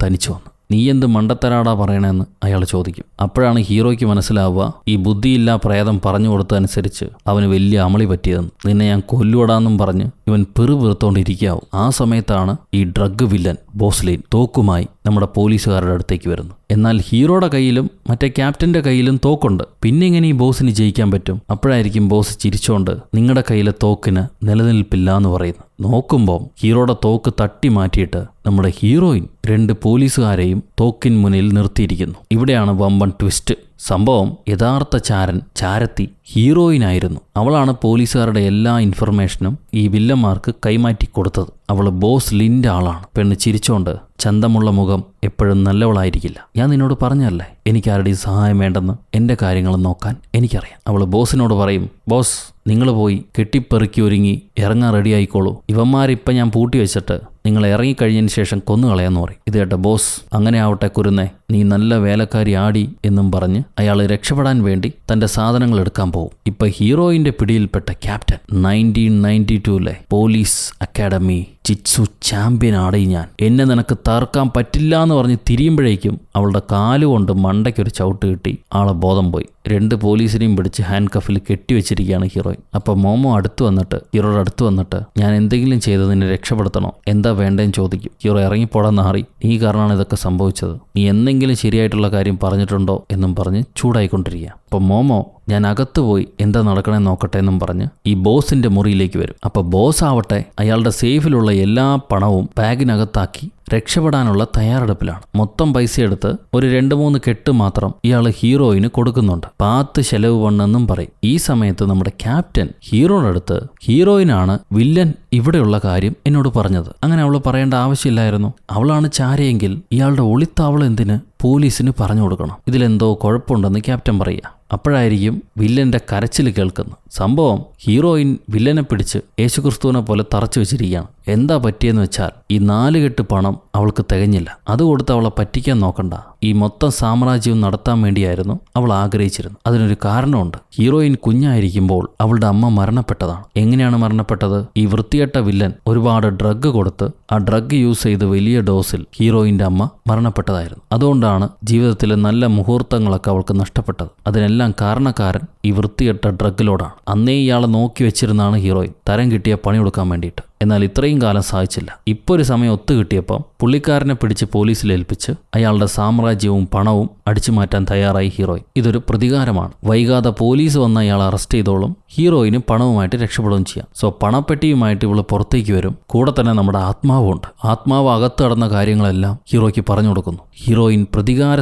തനിച്ചു വന്നത്. നീ എന്ത് മണ്ടത്തരാടാ പറയണമെന്ന് അയാൾ ചോദിക്കും. അപ്പോഴാണ് ഹീറോയ്ക്ക് മനസ്സിലാവുക, ഈ ബുദ്ധിയില്ലാ പ്രേതം പറഞ്ഞു കൊടുത്തതനുസരിച്ച് അവന് വലിയ അമളി പറ്റിയതെന്ന്. നിന്നെ ഞാൻ കൊല്ലുവടാന്നും പറഞ്ഞ് ഇവൻ പെറുപെറുത്തോണ്ടിരിക്കാവും. ആ സമയത്താണ് ഈ ഡ്രഗ് വില്ലൻ ബോസ് ലിൻ തോക്കുമായി നമ്മുടെ പോലീസുകാരുടെ അടുത്തേക്ക് വരുന്നു. എന്നാൽ ഹീറോയുടെ കയ്യിലും മറ്റേ ക്യാപ്റ്റന്റെ കയ്യിലും തോക്കുണ്ട്. പിന്നെ എങ്ങനെ ഈ ബോസിന് ജയിക്കാൻ പറ്റും? അപ്പോഴായിരിക്കും ബോസ് ചിരിച്ചോണ്ട് നിങ്ങളുടെ കയ്യിലെ തോക്കിന് നിലനിൽപ്പില്ല എന്ന് പറയുന്നു. നോക്കുമ്പോൾ ഹീറോയുടെ തോക്ക് തട്ടി മാറ്റിയിട്ട് നമ്മുടെ ഹീറോയിൻ 2 പോലീസുകാരെയും തോക്കിൻ മുന്നിൽ നിർത്തിയിരിക്കുന്നു. ഇവിടെയാണ് വമ്പൻ ട്വിസ്റ്റ്. സംഭവം യഥാർത്ഥ ചാരത്തി ഹീറോയിനായിരുന്നു. അവളാണ് പോലീസുകാരുടെ എല്ലാ ഇൻഫർമേഷനും ഈ വില്ലന്മാർക്ക് കൈമാറ്റി കൊടുത്തത്. അവൾ ബോസ് ലിൻ്റെ ആളാണ്. പെണ്ണ് ചിരിച്ചോണ്ട്, ചന്തമുള്ള മുഖം എപ്പോഴും നല്ലവളായിരിക്കില്ല. ഞാൻ നിന്നോട് പറഞ്ഞല്ലേ എനിക്ക് ആരുടെയും സഹായം വേണ്ടെന്ന്, എൻ്റെ കാര്യങ്ങൾ നോക്കാൻ എനിക്കറിയാം. അവൾ ബോസിനോട് പറയും, ബോസ് നിങ്ങൾ പോയി കെട്ടിപ്പെറുക്കി ഒരുങ്ങി ഇറങ്ങാൻ റെഡി ആയിക്കോളൂ. ഇവന്മാരിപ്പം ഞാൻ പൂട്ടി വെച്ചിട്ട് നിങ്ങൾ ഇറങ്ങിക്കഴിഞ്ഞതിന് ശേഷം കൊന്നുകളയാന്ന് പറയും. ഇത് കേട്ട ബോസ്, അങ്ങനെ ആവട്ടെ കുരുന്നേ, നീ നല്ല വേലക്കാരി ആടി എന്നും പറഞ്ഞ് അയാൾ രക്ഷപ്പെടാൻ വേണ്ടി തൻ്റെ സാധനങ്ങൾ എടുക്കാൻ പോകും. ഇപ്പൊ ഹീറോയിന്റെ പിടിയിൽപ്പെട്ട ക്യാപ്റ്റൻ 1992 പോലീസ് അക്കാഡമി ജിറ്റ്സു ചാമ്പ്യൻ ആടി ഞാൻ, എന്നെ നിനക്ക് തകർക്കാൻ പറ്റില്ല എന്ന് പറഞ്ഞ് തിരിയുമ്പോഴേക്കും അവളുടെ കാലുകൊണ്ട് മണ്ടയ്ക്കൊരു ചവിട്ട് കിട്ടി ആളെ ബോധം പോയി. 2 പോലീസിനെയും പിടിച്ച് ഹാൻഡ് കഫിൽ കെട്ടിവെച്ചിരിക്കുകയാണ് ഹീറോയിൻ. അപ്പോൾ മോമോ ഹീറോയുടെ അടുത്ത് വന്നിട്ട് ഞാൻ എന്തെങ്കിലും ചെയ്ത് നിന്നെ രക്ഷപ്പെടുത്തണോ, എന്താ വേണ്ടേന്ന് ചോദിക്കും. ഹീറോ ഇറങ്ങിപ്പോടാൻ നാറി, നീ കാരണമാണ് ഇതൊക്കെ സംഭവിച്ചത്, നീ എന്തെങ്കിലും ശരിയായിട്ടുള്ള കാര്യം പറഞ്ഞിട്ടുണ്ടോ എന്നും പറഞ്ഞ് ചൂടായിക്കൊണ്ടിരിക്കുക. അപ്പം മോമോ ഞാൻ അകത്ത് പോയി എന്താ നടക്കണേ നോക്കട്ടെ എന്നും പറഞ്ഞ് ഈ ബോസിന്റെ മുറിയിലേക്ക് വരും. അപ്പോൾ ബോസ് ആവട്ടെ അയാളുടെ സേഫിലുള്ള എല്ലാ പണവും ബാഗിനകത്താക്കി രക്ഷപ്പെടാനുള്ള തയ്യാറെടുപ്പിലാണ്. മൊത്തം പൈസ എടുത്ത് ഒരു 2-3 കെട്ട് മാത്രം ഇയാൾ ഹീറോയിന് കൊടുക്കുന്നുണ്ട്. 10 ചെലവ് പണെന്നും പറയും. ഈ സമയത്ത് നമ്മുടെ ക്യാപ്റ്റൻ ഹീറോയുടെ അടുത്ത്, ഹീറോയിനാണ് വില്ലൻ ഇവിടെയുള്ള കാര്യം എന്നോട് പറഞ്ഞത്, അങ്ങനെ അവൾ പറയേണ്ട ആവശ്യമില്ലായിരുന്നു, അവളാണ് ചാരയെങ്കിൽ ഇയാളുടെ ഒളിത്താവളം എന്തിന് പോലീസിന് പറഞ്ഞു കൊടുക്കണം, ഇതിലെന്തോ കുഴപ്പമുണ്ടെന്ന് ക്യാപ്റ്റൻ പറയുക. അപ്പോഴായിരിക്കും വില്ലന്റെ കരച്ചിൽ കേൾക്കുന്നത്. സംഭവം ഹീറോയിൻ വില്ലനെ പിടിച്ച് യേശുക്രിസ്തുവിനെ പോലെ തറച്ചു വെച്ചിരിക്കുകയാണ്. എന്താ പറ്റിയെന്ന് വെച്ചാൽ ഈ 4 കെട്ട് പണം അവൾക്ക് തികഞ്ഞില്ല. അത് കൊടുത്ത് അവളെ പറ്റിക്കാൻ നോക്കണ്ട, ഈ മൊത്തം സാമ്രാജ്യവും നടത്താൻ വേണ്ടിയായിരുന്നു അവൾ ആഗ്രഹിച്ചിരുന്നത്. അതിനൊരു കാരണമുണ്ട്. ഹീറോയിൻ കുഞ്ഞായിരിക്കുമ്പോൾ അവളുടെ അമ്മ മരണപ്പെട്ടതാണ്. എങ്ങനെയാണ് മരണപ്പെട്ടത്? ഈ വൃത്തികെട്ട വില്ലൻ ഒരുപാട് ഡ്രഗ് കൊടുത്ത് ആ ഡ്രഗ് യൂസ് ചെയ്ത് വലിയ ഡോസിൽ ഹീറോയിന്റെ അമ്മ മരണപ്പെട്ടതായിരുന്നു. അതുകൊണ്ടാണ് ജീവിതത്തിലെ നല്ല മുഹൂർത്തങ്ങളൊക്കെ അവൾക്ക് നഷ്ടപ്പെട്ടത്. അതിനെല്ലാം കാരണക്കാരൻ ഈ വൃത്തികെട്ട ഡ്രഗിലോടാണ്. അന്നേ ഇയാളെ നോക്കി വെച്ചിരുന്നാണ് ഹീറോയിൻ തരം കിട്ടിയ പണി കൊടുക്കാൻ വേണ്ടിയിട്ട്. എന്നാൽ ഇത്രയും കാലം സാധിച്ചില്ല. ഇപ്പോൾ ഒരു സമയം ഒത്തു കിട്ടിയപ്പം പുള്ളിക്കാരനെ പിടിച്ച് പോലീസിൽ ഏൽപ്പിച്ച് അയാളുടെ സാമ്രാജ്യവും പണവും അടിച്ചു മാറ്റാൻ തയ്യാറായി ഹീറോയിൻ. ഇതൊരു പ്രതികാരമാണ്. വൈകാതെ പോലീസ് വന്ന് അയാൾ അറസ്റ്റ് ചെയ്തോളും, ഹീറോയിന് പണവുമായിട്ട് രക്ഷപ്പെടുകയും ചെയ്യാം. സോ പണപ്പെട്ടിയുമായിട്ട് ഇവള് പുറത്തേക്ക് വരും. കൂടെ തന്നെ നമ്മുടെ ആത്മാവുണ്ട്. ആത്മാവ് അകത്ത് നടന്ന കാര്യങ്ങളെല്ലാം ഹീറോയ്ക്ക് പറഞ്ഞു കൊടുക്കുന്നു. ഹീറോയിൻ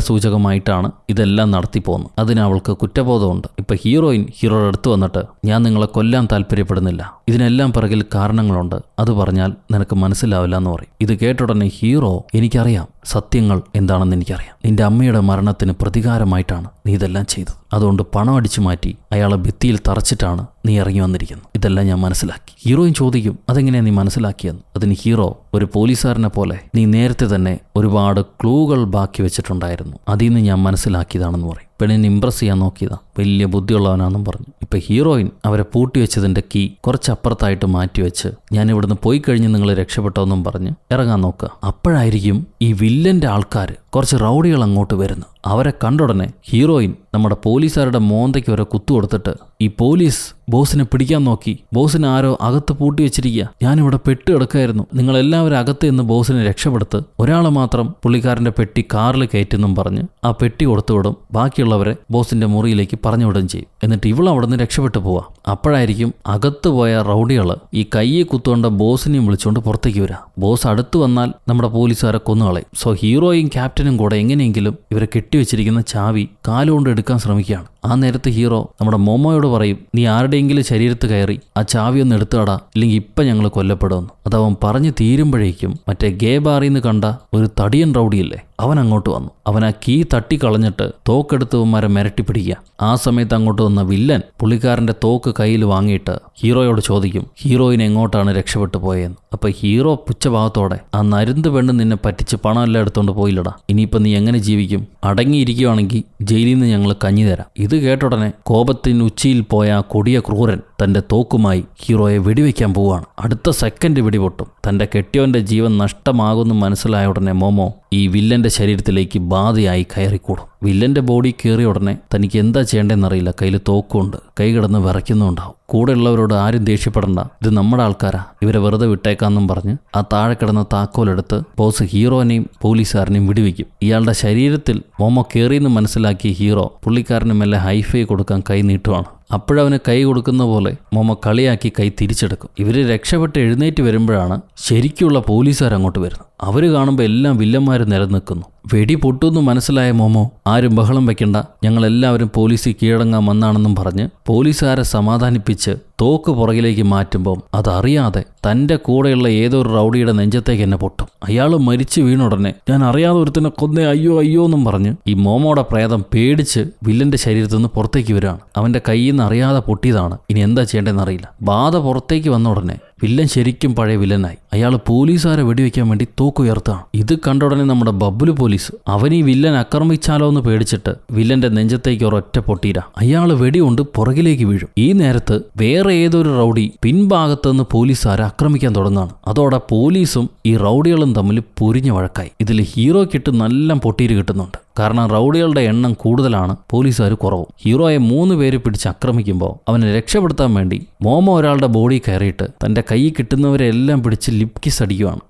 സൂചകമായിട്ടാണ് ഇതെല്ലാം നടത്തി പോകുന്നത്. അതിന് അവൾക്ക് കുറ്റബോധമുണ്ട്. ഇപ്പൊ ഹീറോയുടെ അടുത്ത് വന്നിട്ട് ഞാൻ നിങ്ങളെ കൊല്ലാൻ താല്പര്യപ്പെടുന്നില്ല, ഇതിനെല്ലാം പിറകിൽ കാരണങ്ങളുണ്ട്, അത് പറഞ്ഞാൽ നിനക്ക് മനസ്സിലാവില്ല എന്ന് പറയും. ഇത് കേട്ടുടനെ ഹീറോ, എനിക്കറിയാം സത്യങ്ങൾ എന്താണെന്ന് എനിക്കറിയാം, നിന്റെ അമ്മയുടെ മരണത്തിന് പ്രതികാരമായിട്ടാണ് നീ ഇതെല്ലാം ചെയ്തത്, അതുകൊണ്ട് പണം അടിച്ചു മാറ്റി അയാളെ ഭിത്തിയിൽ തറച്ചിട്ടാണ് നീ ഇറങ്ങി വന്നിരിക്കുന്നത്, ഇതെല്ലാം ഞാൻ മനസ്സിലാക്കി. ഹീറോയിൻ ചോദിക്കും, അതെങ്ങനെയാണ് നീ മനസ്സിലാക്കിയെന്ന്? അതിന് ഹീറോ, ഒരു പോലീസുകാരനെ പോലെ നീ നേരത്തെ തന്നെ ഒരുപാട് ക്ലൂകൾ ബാക്കി വെച്ചിട്ടുണ്ടായിരുന്നു, അതിൽ നിന്ന് ഞാൻ മനസ്സിലാക്കിയതാണെന്ന് പറയും. പെണ്ണിനെ ഇംപ്രസ് ചെയ്യാൻ നോക്കിയതാ, വലിയ ബുദ്ധിയുള്ളവനാണെന്നും പറഞ്ഞു. ഇപ്പൊ ഹീറോയിൻ അവരെ പൂട്ടി വെച്ചതിന്റെ കീ കുറച്ചപ്പുറത്തായിട്ട് മാറ്റിവെച്ച് ഞാൻ ഇവിടുന്ന് പോയി കഴിഞ്ഞ് നിങ്ങൾ രക്ഷപ്പെട്ടോന്നും പറഞ്ഞ് ഇറങ്ങാൻ നോക്കുക. അപ്പോഴായിരിക്കും ഈ വില്ലന്റെ ആൾക്കാർ കുറച്ച് റൗഡികൾ അങ്ങോട്ട് വരുന്നു. അവരെ കണ്ടുടനെ ഹീറോയിൻ നമ്മുടെ പോലീസുകാരുടെ മോന്തയ്ക്ക് വരെ കുത്തു കൊടുത്തിട്ട് ഈ പോലീസ് ബോസിനെ പിടിക്കാൻ നോക്കി. ബോസിനെ ആരോ അകത്ത് പൂട്ടി വെച്ചിരിക്കുക, ഞാനിവിടെ പെട്ട് കിടക്കായിരുന്നു, നിങ്ങളെല്ലാവരും അകത്ത് നിന്ന് ബോസിനെ രക്ഷപ്പെടുത്ത്, ഒരാളെ മാത്രം പുള്ളിക്കാരൻ്റെ പെട്ടി കാറിൽ കയറ്റെന്നും പറഞ്ഞ് ആ പെട്ടി കൊടുത്തുവിടും, ബാക്കിയുള്ളവരെ ബോസിന്റെ മുറിയിലേക്ക് പറഞ്ഞു വിടുകയും ചെയ്യും. എന്നിട്ട് ഇവൾ അവിടെ നിന്ന് രക്ഷപ്പെട്ടു പോവാ. അപ്പോഴായിരിക്കും അകത്ത് പോയ റൗഡികൾ ഈ കയ്യെ കുത്തുകൊണ്ട് ബോസിനെയും വിളിച്ചുകൊണ്ട് പുറത്തേക്ക് വരിക. ബോസ് അടുത്ത് വന്നാൽ നമ്മുടെ പോലീസുകാരെ കൊന്നുകളയും. സോ ഹീറോയും ക്യാപ്റ്റനും കൂടെ എങ്ങനെയെങ്കിലും ഇവരെ കെട്ടിവെച്ചിരിക്കുന്ന ചാവി കാലുകൊണ്ട് എടുക്കാൻ ശ്രമിക്കുകയാണ്. ആ നേരത്ത് ഹീറോ നമ്മുടെ മോമോയോട് പറയും, നീ ആരുടെയെങ്കിലും ശരീരത്ത് കയറി ആ ചാവി ഒന്ന് എടുത്തുകടാ, ഇല്ലെങ്കിൽ ഇപ്പം ഞങ്ങൾ കൊല്ലപ്പെടുമെന്ന്. അതവൻ പറഞ്ഞു തീരുമ്പോഴേക്കും മറ്റേ ഗേ ബാറിൽ നിന്ന് കണ്ട ഒരു തടിയൻ റൗഡിയില്ലേ, അവൻ അങ്ങോട്ട് വന്നു. അവൻ ആ കീ തട്ടിക്കളഞ്ഞിട്ട് തോക്കെടുത്തവന്മാരെ മിരട്ടി പിടിക്കുക. ആ സമയത്ത് അങ്ങോട്ട് വന്ന വില്ലൻ പുള്ളിക്കാരൻ്റെ തോക്ക് കയ്യിൽ വാങ്ങിയിട്ട് ഹീറോയോട് ചോദിക്കും ഹീറോയിനെ എങ്ങോട്ടാണ് രക്ഷപ്പെട്ടു പോയെന്ന്. അപ്പോൾ ഹീറോ പുച്ഛഭാവത്തോടെ, ആ നരുന്ത് പെണ്ണ് നിന്നെ പറ്റിച്ച് പണമെല്ലാം എടുത്തോണ്ട് പോയില്ലടാ, ഇനിയിപ്പോൾ നീ എങ്ങനെ ജീവിക്കും? അടങ്ങിയിരിക്കുകയാണെങ്കിൽ ജയിലിൽ നിന്ന് ഞങ്ങൾ കഞ്ഞി തരാം. ഇത് കേട്ടുടനെ കോപത്തിന് ഉച്ചിയിൽ പോയ ആ കൊടിയ ക്രൂരൻ തൻ്റെ തോക്കുമായി ഹീറോയെ വെടിവെക്കാൻ പോവുകയാണ്. അടുത്ത സെക്കൻഡ് വെടിപൊട്ടും. തൻ്റെ കെട്ടിയവൻ്റെ ജീവൻ നഷ്ടമാകുമെന്ന് മനസ്സിലായ ഉടനെ മോമോ ഈ വില്ലൻ്റെ ശരീരത്തിലേക്ക് ബാധയായി കയറിക്കൂടും. വില്ലൻ്റെ ബോഡി കയറിയ ഉടനെ തനിക്ക് എന്താ ചെയ്യേണ്ടതെന്നറിയില്ല. കയ്യിൽ തോക്കുണ്ട്, കൈ കിടന്ന് വിറയ്ക്കുന്നുണ്ടാവും. കൂടെയുള്ളവരോട് ആരും ദേഷ്യപ്പെടണ്ട, ഇത് നമ്മുടെ ആൾക്കാരാ, ഇവരെ വെറുതെ വിട്ടേക്കാന്നും പറഞ്ഞ് ആ താഴെ കിടന്ന താക്കോലെടുത്ത് ബോസ് ഹീറോനെയും പോലീസുകാരനെയും വിടുവിക്കും. ഇയാളുടെ ശരീരത്തിൽ മോമോ കയറിയെന്ന് മനസ്സിലാക്കിയ ഹീറോ പുള്ളിക്കാരന് മെല്ലെ ഹൈഫൈ കൊടുക്കാൻ കൈ നീട്ടുവാണ്. അപ്പോഴവന് കൈ കൊടുക്കുന്ന പോലെ മോമോ കളിയാക്കി കൈ തിരിച്ചെടുക്കും. ഇവർ രക്ഷപ്പെട്ട് എഴുന്നേറ്റ് വരുമ്പോഴാണ് ശരിക്കുള്ള പോലീസുകാർ അങ്ങോട്ട് വരുന്നത്. അവർ കാണുമ്പോൾ എല്ലാം വില്ലന്മാർ നിലനിൽക്കുന്നു. വെടി പൊട്ടുമെന്ന് മനസ്സിലായ മോമോ ആരും ബഹളം വെക്കണ്ട, ഞങ്ങളെല്ലാവരും പോലീസിൽ കീഴടങ്ങാൻ വന്നാണെന്നും പറഞ്ഞ് പോലീസുകാരെ സമാധാനിപ്പിച്ച് തോക്ക് പുറകിലേക്ക് മാറ്റുമ്പം അതറിയാതെ തൻ്റെ കൂടെയുള്ള ഏതൊരു റൗഡിയുടെ നെഞ്ചത്തേക്ക് എന്നെ പൊട്ടും. അയാൾ മരിച്ചു വീണുടനെ ഞാൻ അറിയാതെ ഒരുത്തിനെ കൊന്നേ, അയ്യോ അയ്യോ എന്നും പറഞ്ഞ് ഈ മോമോയുടെ പ്രേതം പേടിച്ച് വില്ലൻ്റെ ശരീരത്തിൽ നിന്ന് പുറത്തേക്ക് വരികയാണ്. അവൻ്റെ കയ്യിൽ നിന്ന് അറിയാതെ പൊട്ടിയതാണ്. ഇനി എന്താ ചെയ്യേണ്ടതെന്ന് അറിയില്ല. ബാധ പുറത്തേക്ക് വന്ന ഉടനെ വില്ലൻ ശരിക്കും പഴയ വില്ലനായി. അയാൾ പോലീസുകാരെ വെടിവെക്കാൻ വേണ്ടി തോക്കുയർത്താണ്. ഇത് കണ്ട ഉടനെ നമ്മുടെ ബബ്ബുലു പോലീസ് അവൻ ഈ വില്ലൻ ആക്രമിച്ചാലോ എന്ന് പേടിച്ചിട്ട് വില്ലന്റെ നെഞ്ചത്തേക്ക് ഒരൊറ്റ പൊട്ടിയിര. അയാൾ വെടികൊണ്ട് പുറകിലേക്ക് വീഴും. ഈ നേരത്ത് വേറെ ഏതൊരു റൗഡി പിൻഭാഗത്തുനിന്ന് പോലീസുകാരെ ആക്രമിക്കാൻ തുടങ്ങുകയാണ്. അതോടെ പോലീസും ഈ റൗഡികളും തമ്മിൽ പൊരിഞ്ഞ വഴക്കായി. ഇതിൽ ഹീറോയ്ക്കിട്ട് നല്ല പൊട്ടീര് കിട്ടുന്നുണ്ട്. കാരണം റൗഡികളുടെ എണ്ണം കൂടുതലാണ്, പോലീസുകാർ കുറവും. ഹീറോയെ 3 പേര് പിടിച്ച് ആക്രമിക്കുമ്പോൾ അവനെ രക്ഷപ്പെടുത്താൻ വേണ്ടി മോമോ ഒരാളുടെ ബോഡി കയറിയിട്ട് തൻ്റെ കൈ കിട്ടുന്നവരെ എല്ലാം പിടിച്ച് ലിപ് കിസ് അടിക്കുവാണ്.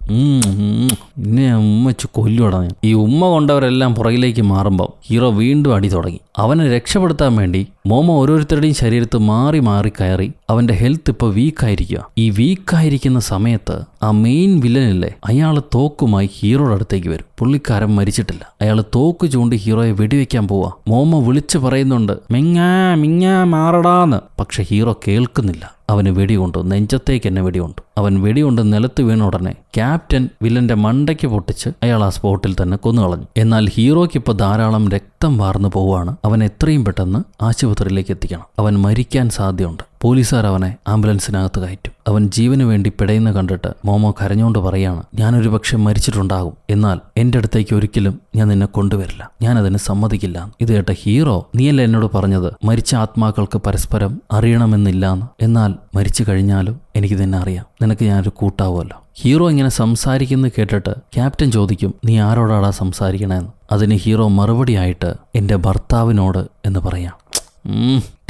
ഇന്നെ ഉമ്മച്ച് കൊല്ലുവടങ്ങി. ഈ ഉമ്മ കൊണ്ടവരെല്ലാം പുറകിലേക്ക് മാറുമ്പോൾ ഹീറോ വീണ്ടും അടി തുടങ്ങി. അവനെ രക്ഷപ്പെടുത്താൻ വേണ്ടി മോമോ ഓരോരുത്തരുടെയും ശരീരത്ത് മാറി മാറി കയറി അവൻ്റെ ഹെൽത്ത് ഇപ്പോൾ വീക്കായിരിക്കുക. ഈ വീക്കായിരിക്കുന്ന സമയത്ത് ആ മെയിൻ വില്ലനില്ലേ, അയാൾ തോക്കുമായി ഹീറോയുടെ അടുത്തേക്ക് വരും. പുള്ളിക്കാരൻ മരിച്ചിട്ടില്ല. അയാൾ തോക്ക് ചൂണ്ടി ഹീറോയെ വെടിവെക്കാൻ പോവാ. മോമോ വിളിച്ച് പറയുന്നുണ്ട് മിങ്ങാ മാറടാന്ന്. പക്ഷെ ഹീറോ കേൾക്കുന്നില്ല. അവന് വെടികൊണ്ടു, നെഞ്ചത്തേക്ക് എന്നെ വെടികൊണ്ടു. അവൻ വെടികൊണ്ട് നിലത്ത് വീണ ഉടനെ ക്യാപ്റ്റൻ വില്ലന്റെ മണ്ടയ്ക്ക് പൊട്ടിച്ച് അയാൾ ആ സ്പോട്ടിൽ തന്നെ കൊന്നുകളഞ്ഞു. എന്നാൽ ഹീറോയ്ക്ക് ഇപ്പോൾ ധാരാളം രക്തം വാർന്നു പോവുകയാണ്. അവൻ എത്രയും പെട്ടെന്ന് ആശുപത്രിയിലേക്ക് എത്തിക്കണം. അവൻ മരിക്കാൻ സാധ്യതയുണ്ട്. പോലീസുകാർ അവനെ ആംബുലൻസിനകത്ത് കയറ്റും. അവൻ ജീവന് വേണ്ടി പിടയുന്ന കണ്ടിട്ട് മോമോ കരഞ്ഞുകൊണ്ട് പറയാണ്, ഞാനൊരു പക്ഷെ മരിച്ചിട്ടുണ്ടാകും, എന്നാൽ എൻ്റെ അടുത്തേക്ക് ഒരിക്കലും ഞാൻ നിന്നെ കൊണ്ടുവരില്ല, ഞാനതിന് സമ്മതിക്കില്ല. ഇത് കേട്ട ഹീറോ, നീയല്ല എന്നോട് പറഞ്ഞത് മരിച്ച ആത്മാക്കൾക്ക് പരസ്പരം അറിയണമെന്നില്ലാന്ന്, എന്നാൽ മരിച്ചു കഴിഞ്ഞാലും എനിക്ക് നിന്നെ അറിയാം, നിനക്ക് ഞാനൊരു കൂട്ടാവുമല്ലോ. ഹീറോ ഇങ്ങനെ സംസാരിക്കുന്നത് കേട്ടിട്ട് ക്യാപ്റ്റൻ ചോദിക്കും, നീ ആരോടാടാ സംസാരിക്കണേന്ന്. അതിന് ഹീറോ മറുപടിയായിട്ട് എൻ്റെ ഭർത്താവിനോട് എന്ന് പറയാം.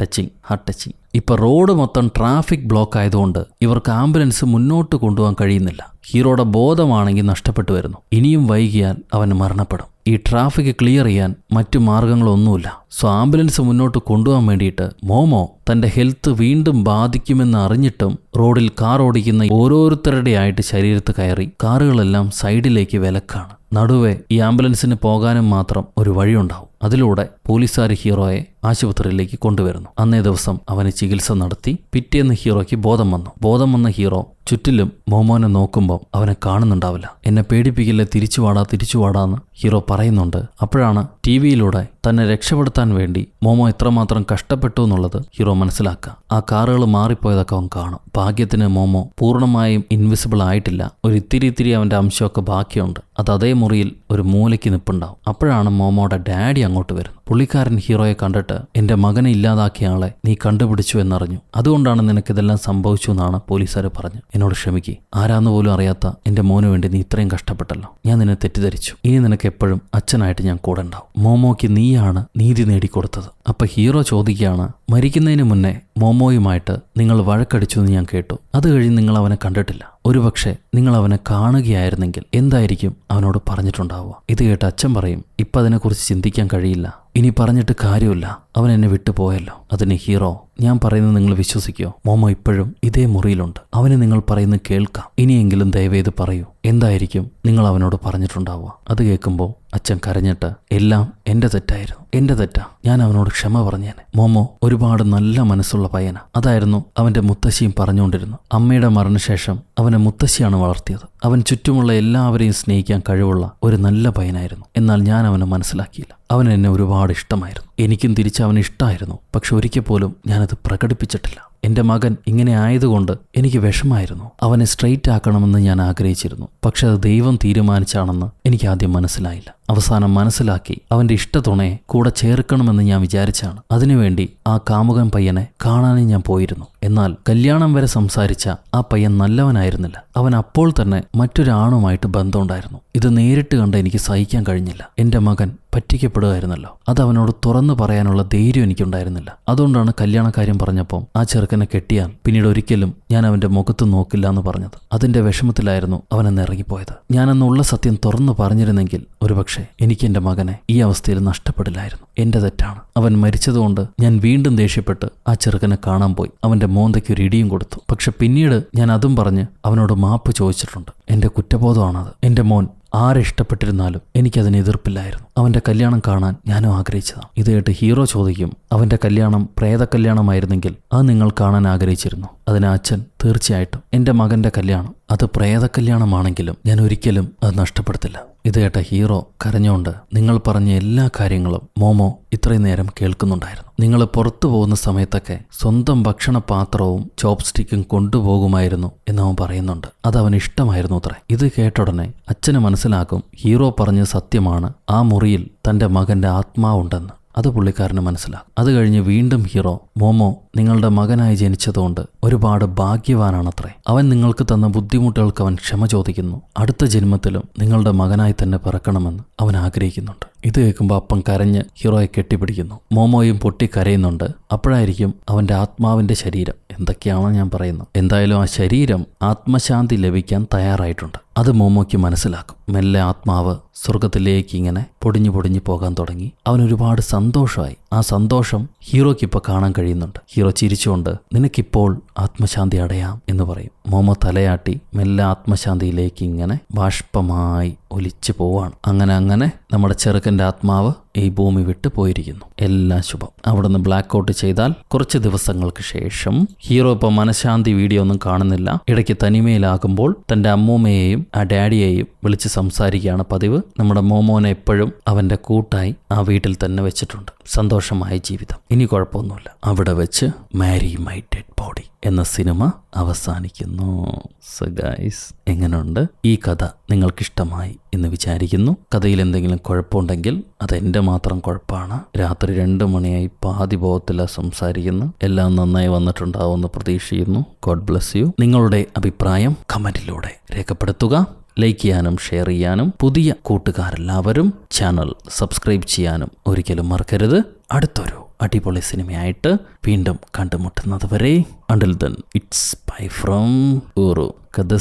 Touching, heart touching. ഇപ്പം റോഡ് മൊത്തം ട്രാഫിക് ബ്ലോക്ക് ആയതുകൊണ്ട് ഇവർക്ക് ആംബുലൻസ് മുന്നോട്ട് കൊണ്ടുപോകാൻ കഴിയുന്നില്ല. ഹീറോയുടെ ബോധമാണെങ്കിൽ നഷ്ടപ്പെട്ടു വരുന്നു. ഇനിയും വൈകിയാൽ അവൻ മരണപ്പെടും. ഈ ട്രാഫിക് ക്ലിയർ ചെയ്യാൻ മറ്റു മാർഗങ്ങളൊന്നുമില്ല. സോ ആംബുലൻസ് മുന്നോട്ട് കൊണ്ടുപോകാൻ വേണ്ടിയിട്ട് മോമോ തൻ്റെ ഹെൽത്ത് വീണ്ടും ബാധിക്കുമെന്ന് അറിഞ്ഞിട്ടും റോഡിൽ കാർ ഓടിക്കുന്ന ഓരോരുത്തരുടെ ആയിട്ട് ശരീരത്ത് കയറി കാറുകളെല്ലാം സൈഡിലേക്ക് വിലക്കാണ്. നടുവെ ഈ ആംബുലൻസിന് പോകാനും മാത്രം ഒരു വഴിയുണ്ടാവും. അതിലൂടെ പോലീസുകാർ ഹീറോയെ ആശുപത്രിയിലേക്ക് കൊണ്ടുവരുന്നു. അന്നേ ദിവസം അവന് ചികിത്സ നടത്തി. പിറ്റേന്ന് ഹീറോയ്ക്ക് ബോധം വന്ന ഹീറോ ചുറ്റിലും മോമോനെ നോക്കുമ്പോൾ അവനെ കാണുന്നുണ്ടാവില്ല. എന്നെ പേടിപ്പിക്കില്ല, തിരിച്ചു വാടാന്ന് ഹീറോ പറയുന്നുണ്ട്. അപ്പോഴാണ് ടിവിയിലൂടെ തന്നെ രക്ഷപ്പെടുത്താൻ വേണ്ടി മോമോ എത്രമാത്രം കഷ്ടപ്പെട്ടു എന്നുള്ളത് ഹീറോ മനസ്സിലാക്കുക. ആ കാറുകൾ മാറിപ്പോയതൊക്കെ അവൻ കാണും. ഭാഗ്യത്തിന് മോമോ പൂർണ്ണമായും ഇൻവിസിബിൾ ആയിട്ടില്ല. ഒരു ഇത്തിരി അവൻ്റെ അംശമൊക്കെ ബാക്കിയുണ്ട്. അത് അതേ മുറിയിൽ ഒരു മൂലയ്ക്ക് നിൽപ്പുണ്ടാവും. അപ്പോഴാണ് മോമോയുടെ ഡാഡി അങ്ങോട്ട് വരുന്നത്. പുള്ളിക്കാരൻ ഹീറോയെ കണ്ടിട്ട്, എൻ്റെ മകനെ ഇല്ലാതാക്കിയ ആളെ നീ കണ്ടുപിടിച്ചു എന്നറിഞ്ഞു, അതുകൊണ്ടാണ് നിനക്കിതെല്ലാം സംഭവിച്ചു എന്നാണ് പോലീസുകാർ പറഞ്ഞു. എന്നോട് ക്ഷമിക്ക്, ആരാന്ന് പോലും അറിയാത്ത എൻ്റെ മോന് വേണ്ടി നീ ഇത്രയും കഷ്ടപ്പെട്ടല്ലോ, ഞാൻ നിന്നെ തെറ്റിദ്ധരിച്ചു. ഇനി നിനക്ക് എപ്പോഴും അച്ഛനായിട്ട് ഞാൻ കൂടെ ഉണ്ടാവും. മോമോയ്ക്ക് നീയാണ് നീതി നേടിക്കൊടുത്തത്. അപ്പൊ ഹീറോ ചോദിക്കുകയാണ്, മരിക്കുന്നതിന് മുന്നേ മോമോയുമായിട്ട് നിങ്ങൾ വഴക്കടിച്ചു എന്ന് ഞാൻ കേട്ടു. അത് കഴിഞ്ഞ് നിങ്ങൾ അവനെ കണ്ടിട്ടില്ല. ഒരുപക്ഷെ നിങ്ങൾ അവനെ കാണുകയായിരുന്നെങ്കിൽ എന്തായിരിക്കും അവനോട് പറഞ്ഞിട്ടുണ്ടാവുക? ഇത് കേട്ട് അച്ഛൻ പറയും, ഇപ്പം അതിനെക്കുറിച്ച് ചിന്തിക്കാൻ കഴിയില്ല, ഇനി പറഞ്ഞിട്ട് കാര്യമില്ല, അവൻ എന്നെ വിട്ടുപോയല്ലോ. അതിന് ഹീറോ, ഞാൻ പറയുന്നത് നിങ്ങൾ വിശ്വസിക്കുമോ? മോമോ ഇപ്പോഴും ഇതേ മുറിയിലുണ്ട്. അവന് നിങ്ങൾ പറയുന്നത് കേൾക്കാം. ഇനിയെങ്കിലും ദയവേത് പറയൂ, എന്തായിരിക്കും നിങ്ങൾ അവനോട് പറഞ്ഞിട്ടുണ്ടാവുക? അത് കേൾക്കുമ്പോൾ അച്ഛൻ കരഞ്ഞിട്ട്, എല്ലാം എൻ്റെ തെറ്റായിരുന്നു, എൻ്റെ തെറ്റാ, ഞാൻ അവനോട് ക്ഷമ പറഞ്ഞേനെ. മോമോ ഒരുപാട് നല്ല മനസ്സുള്ള പയ്യനാ. അതായിരുന്നു അവൻ്റെ മുത്തശ്ശിയും പറഞ്ഞുകൊണ്ടിരുന്നു. അമ്മയുടെ മരണശേഷം അവനെ മുത്തശ്ശിയാണ് വളർത്തിയത്. അവൻ ചുറ്റുമുള്ള എല്ലാവരെയും സ്നേഹിക്കാൻ കഴിവുള്ള ഒരു നല്ല പയ്യനായിരുന്നു. എന്നാൽ ഞാൻ അവനെ മനസ്സിലാക്കിയില്ല. അവൻ എന്നെ ഒരുപാട് ഇഷ്ടമായിരുന്നു. എനിക്കും തിരിച്ച് അവന് ഇഷ്ടമായിരുന്നു. പക്ഷെ ഒരിക്കൽ പോലും ഞാനത് പ്രകടിപ്പിച്ചിട്ടില്ല. എൻ്റെ മകൻ ഇങ്ങനെ ആയതുകൊണ്ട് എനിക്ക് വിഷമായിരുന്നു. അവനെ സ്ട്രെയിറ്റ് ആക്കണമെന്ന് ഞാൻ ആഗ്രഹിച്ചിരുന്നു. പക്ഷെ അത് ദൈവം തീരുമാനിച്ചാണെന്ന് എനിക്ക് ആദ്യം മനസ്സിലായില്ല. അവസാനം മനസ്സിലാക്കി അവൻ്റെ ഇഷ്ടത്തുണയെ കൂടെ ചേർക്കണമെന്ന് ഞാൻ വിചാരിച്ചാണ്. അതിനുവേണ്ടി ആ കാമുകൻ പയ്യനെ കാണാനും ഞാൻ പോയിരുന്നു. എന്നാൽ കല്യാണം വരെ സംസാരിച്ച ആ പയ്യൻ നല്ലവനായിരുന്നില്ല. അവൻ അപ്പോൾ തന്നെ മറ്റൊരാണുമായിട്ട് ബന്ധമുണ്ടായിരുന്നു. ഇത് നേരിട്ട് കണ്ട് എനിക്ക് സഹിക്കാൻ കഴിഞ്ഞില്ല. എൻ്റെ മകൻ പറ്റിക്കപ്പെടുകയായിരുന്നല്ലോ. അത് അവനോട് തുറന്നു പറയാനുള്ള ധൈര്യം എനിക്കുണ്ടായിരുന്നില്ല. അതുകൊണ്ടാണ് കല്യാണക്കാര്യം പറഞ്ഞപ്പോൾ ആ ചെറുക്കനെ കെട്ടിയാൽ പിന്നീട് ഒരിക്കലും ഞാൻ അവൻ്റെ മുഖത്ത് നോക്കില്ല എന്ന് പറഞ്ഞത്. അതിൻ്റെ വിഷമത്തിലായിരുന്നു അവനെന്ന് ഇറങ്ങിപ്പോയത്. ഞാനെന്നുള്ള സത്യം തുറന്നു പറഞ്ഞിരുന്നെങ്കിൽ ഒരുപക്ഷെ എനിക്ക് എൻ്റെ മകനെ ഈ അവസ്ഥയിൽ നഷ്ടപ്പെടില്ലായിരുന്നു. എൻ്റെ തെറ്റാണ്. അവൻ മരിച്ചതുകൊണ്ട് ഞാൻ വീണ്ടും ദേഷ്യപ്പെട്ട് ആ ചെറുക്കനെ കാണാൻ പോയി. അവൻ്റെ മോന്തയ്ക്ക് ഒരു ഇടിയും കൊടുത്തു. പക്ഷെ പിന്നീട് ഞാൻ അതും പറഞ്ഞ് അവനോട് മാപ്പ് ചോദിച്ചിട്ടുണ്ട്. എൻ്റെ കുറ്റബോധമാണത്. എൻ്റെ മോൻ ആരിഷ്ടപ്പെട്ടിരുന്നാലും എനിക്കതിന് എതിർപ്പില്ലായിരുന്നു. അവൻ്റെ കല്യാണം കാണാൻ ഞാനും ആഗ്രഹിച്ചതാണ്. ഇത് കേട്ട് ഹീറോ ചോദിക്കും, അവൻ്റെ കല്യാണം പ്രേതകല്യാണമായിരുന്നെങ്കിൽ അത് നിങ്ങൾ കാണാൻ ആഗ്രഹിച്ചിരുന്നു? അതിന് അച്ഛൻ, തീർച്ചയായിട്ടും എൻ്റെ മകൻ്റെ കല്യാണം അത് പ്രേതകല്യാണമാണെങ്കിലും ഞാൻ ഒരിക്കലും അത് നഷ്ടപ്പെടുത്തില്ല. ഇത് കേട്ട ഹീറോ കരഞ്ഞുകൊണ്ട്, നിങ്ങൾ പറഞ്ഞ എല്ലാ കാര്യങ്ങളും മോമോ ഇത്രയും നേരം കേൾക്കുന്നുണ്ടായിരുന്നു. നിങ്ങൾ പുറത്തു പോകുന്ന സമയത്തൊക്കെ സ്വന്തം ഭക്ഷണ പാത്രവും ചോപ്സ്റ്റിക്കും കൊണ്ടുപോകുമായിരുന്നു എന്നവൻ പറയുന്നുണ്ട്. അതവന് ഇഷ്ടമായിരുന്നു അത്രേ. ഇത് കേട്ടുടനെ അച്ഛന് മനസ്സിലാക്കും ഹീറോ പറഞ്ഞത് സത്യമാണ്. ആ മുറിയിൽ തൻ്റെ മകൻ്റെ ആത്മാവുണ്ടെന്ന്. അത് പുള്ളിക്കാരന് മനസ്സിലാകും. അത് കഴിഞ്ഞ് വീണ്ടും ഹീറോ, മോമോ നിങ്ങളുടെ മകനായി ജനിച്ചതുകൊണ്ട് ഒരുപാട് ഭാഗ്യവാനാണത്രേ. അവൻ നിങ്ങൾക്ക് തന്ന ബുദ്ധിമുട്ടുകൾക്ക് അവൻ ക്ഷമ ചോദിക്കുന്നു. അടുത്ത ജന്മത്തിലും നിങ്ങളുടെ മകനായി തന്നെ പിറക്കണമെന്ന് അവൻ ആഗ്രഹിക്കുന്നുണ്ട്. ഇത് കേൾക്കുമ്പോൾ അപ്പം കരഞ്ഞ് ഹീറോയെ കെട്ടിപ്പിടിക്കുന്നു. മോമോയും പൊട്ടിക്കരയുന്നുണ്ട്. അപ്പോഴായിരിക്കും അവൻ്റെ ആത്മാവിൻ്റെ ശരീരം, എന്തൊക്കെയാണോ ഞാൻ പറയുന്നത്, എന്തായാലും ആ ശരീരം ആത്മശാന്തി ലഭിക്കാൻ തയ്യാറായിട്ടുണ്ട്. അത് മോമോയ്ക്ക് മനസ്സിലാക്കും. മെല്ലെ ആത്മാവ് സ്വർഗത്തിലേക്ക് ഇങ്ങനെ പൊടിഞ്ഞു പൊടിഞ്ഞു പോകാൻ തുടങ്ങി. അവനൊരുപാട് സന്തോഷമായി. ആ സന്തോഷം ഹീറോയ്ക്ക് ഇപ്പോൾ കാണാൻ കഴിയുന്നുണ്ട്. ഹീറോ ചിരിച്ചുകൊണ്ട്, നിനക്കിപ്പോൾ ആത്മശാന്തി അടയാം എന്ന് പറയും. മോമോ തലയാട്ടി മെല്ലെ ആത്മശാന്തിയിലേക്ക് ഇങ്ങനെ ബാഷ്പമായി ഒലിച്ചു പോവാണ്. അങ്ങനെ നമ്മുടെ ചെറുക്കൻ്റെ ആത്മാവ് ഈ ഭൂമി വിട്ട് പോയിരിക്കുന്നു. എല്ലാം ശുഭം. അവിടെ നിന്ന് ബ്ലാക്ക് ഔട്ട് ചെയ്താൽ കുറച്ച് ദിവസങ്ങൾക്ക് ശേഷം ഹീറോ ഇപ്പോൾ മനഃശാന്തി വീഡിയോ ഒന്നും കാണുന്നില്ല. ഇടയ്ക്ക് തനിമയിലാകുമ്പോൾ തൻ്റെ അമ്മൂമ്മയെയും ആ ഡാഡിയെയും വിളിച്ച് സംസാരിക്കുകയാണ് പതിവ്. നമ്മുടെ മോമോനെ എപ്പോഴും അവൻ്റെ കൂട്ടായി ആ വീട്ടിൽ തന്നെ വെച്ചിട്ടുണ്ട്. സന്തോഷമായ ജീവിതം, ഇനി കുഴപ്പമൊന്നുമില്ല. അവിടെ വെച്ച് മാരി മൈ ഡെഡ് ബോഡി എന്ന സിനിമ അവസാനിക്കുന്നു. സോ ഗൈസ്, എങ്ങനെയുണ്ട് ഈ കഥ? നിങ്ങൾക്കിഷ്ടമായി എന്ന് വിചാരിക്കുന്നു. കഥയിൽ എന്തെങ്കിലും കുഴപ്പമുണ്ടെങ്കിൽ അതെൻ്റെ മാത്രം കുഴപ്പമാണ്. രാത്രി 2 മണിയായി പാതി ബോധത്തില സംസാരിക്കുന്നു. എല്ലാം നന്നായി വന്നിട്ടുണ്ടാവുമെന്ന് പ്രതീക്ഷിക്കുന്നു. God bless you. നിങ്ങളുടെ അഭിപ്രായം കമൻറ്റിലൂടെ രേഖപ്പെടുത്തുക. ലൈക്ക് ചെയ്യാനും ഷെയർ ചെയ്യാനും പുതിയ കൂട്ടുകാരെല്ലാവരും ചാനൽ സബ്സ്ക്രൈബ് ചെയ്യാനും ഒരിക്കലും മറക്കരുത്. അടുത്തൊരു അടിപൊളി സിനിമയായിട്ട് വീണ്ടും കണ്ടുമുട്ടുന്നത് വരെ, until then it's bye from ഊറു. കഥ